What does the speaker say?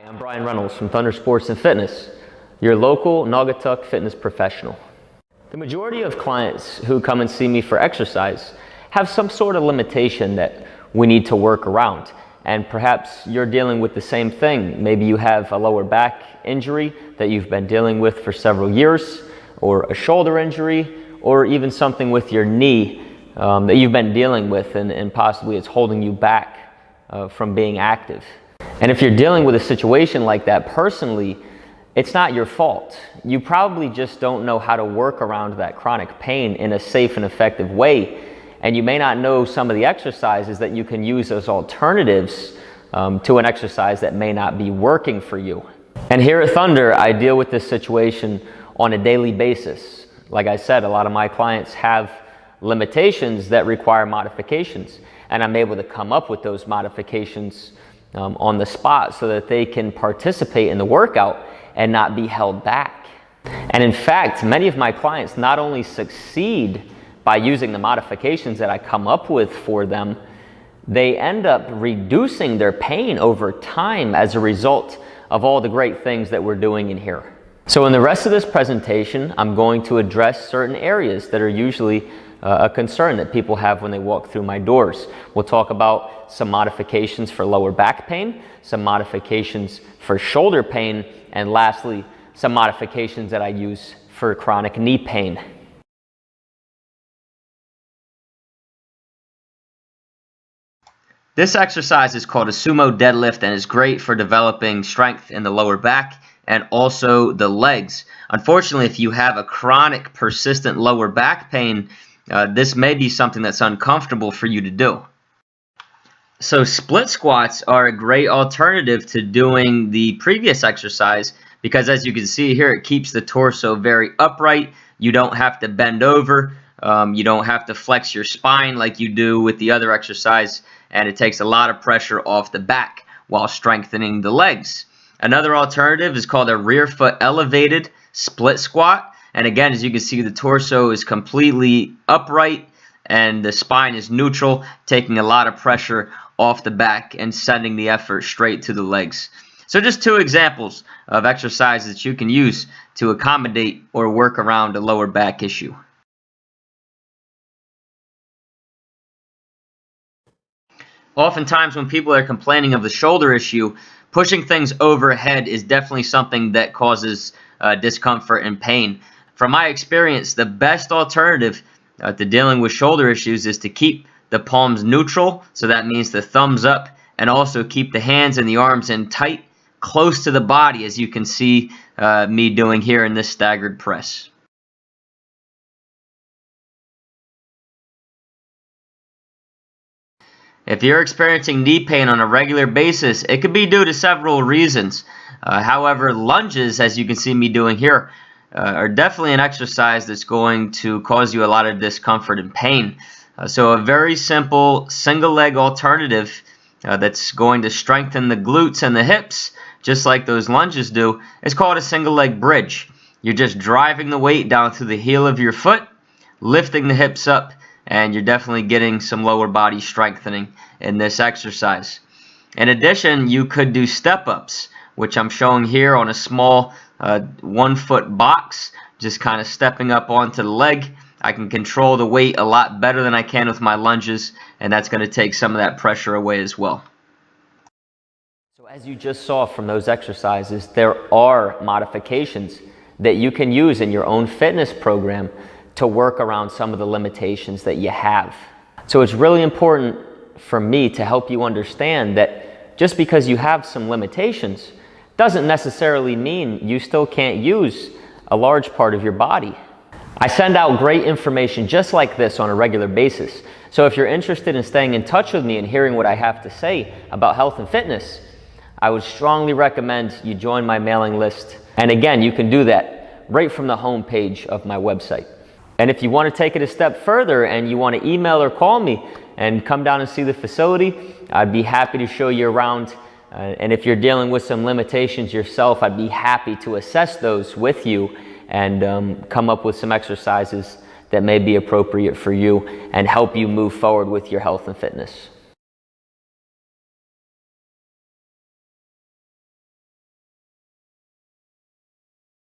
I'm Brian Reynolds from Thunder Sports and Fitness, your local Naugatuck fitness professional. The majority of clients who come and see me for exercise have some sort of limitation that we need to work around. And perhaps you're dealing with the same thing. Maybe you have a lower back injury that you've been dealing with for several years, or a shoulder injury, or even something with your knee that you've been dealing with and possibly it's holding you back from being active. And if you're dealing with a situation like that personally, it's not your fault. You probably just don't know how to work around that chronic pain in a safe and effective way. And you may not know some of the exercises that you can use as alternatives to an exercise that may not be working for you. And here at Thunder, I deal with this situation on a daily basis. Like I said, a lot of my clients have limitations that require modifications, and I'm able to come up with those modifications on the spot so that they can participate in the workout and not be held back. And in fact, many of my clients not only succeed by using the modifications that I come up with for them, they end up reducing their pain over time as a result of all the great things that we're doing in here. So in the rest of this presentation, I'm going to address certain areas that are usually a concern that people have when they walk through my doors. We'll talk about some modifications for lower back pain, some modifications for shoulder pain, and lastly, some modifications that I use for chronic knee pain. This exercise is called a sumo deadlift and is great for developing strength in the lower back and also the legs. Unfortunately, if you have a chronic, persistent lower back pain, this may be something that's uncomfortable for you to do. So split squats are a great alternative to doing the previous exercise because, as you can see here, it keeps the torso very upright. You don't have to bend over. You don't have to flex your spine like you do with the other exercise, and it takes a lot of pressure off the back while strengthening the legs. Another alternative is called a rear foot elevated split squat. And again, as you can see, the torso is completely upright and the spine is neutral, taking a lot of pressure off the back and sending the effort straight to the legs. So just two examples of exercises that you can use to accommodate or work around a lower back issue. Oftentimes when people are complaining of the shoulder issue, pushing things overhead is definitely something that causes discomfort and pain. From my experience, the best alternative to dealing with shoulder issues is to keep the palms neutral, so that means the thumbs up, and also keep the hands and the arms in tight, close to the body, as you can see me doing here in this staggered press. If you're experiencing knee pain on a regular basis, it could be due to several reasons. However, lunges, as you can see me doing here, are definitely an exercise that's going to cause you a lot of discomfort and pain. So a very simple single leg alternative that's going to strengthen the glutes and the hips, just like those lunges do, is called a single leg bridge. You're just driving the weight down through the heel of your foot, lifting the hips up, and you're definitely getting some lower body strengthening in this exercise. In addition, you could do step-ups, which I'm showing here on a small 1 foot box, just kind of stepping up onto the leg. I can control the weight a lot better than I can with my lunges, and that's going to take some of that pressure away as well. So as you just saw from those exercises, there are modifications that you can use in your own fitness program to work around some of the limitations that you have. So it's really important for me to help you understand that just because you have some limitations doesn't necessarily mean you still can't use a large part of your body. I send out great information just like this on a regular basis. So if you're interested in staying in touch with me and hearing what I have to say about health and fitness, I would strongly recommend you join my mailing list. And again, you can do that right from the home page of my website. And if you want to take it a step further and you want to email or call me and come down and see the facility, I'd be happy to show you around. And if you're dealing with some limitations yourself, I'd be happy to assess those with you and come up with some exercises that may be appropriate for you and help you move forward with your health and fitness.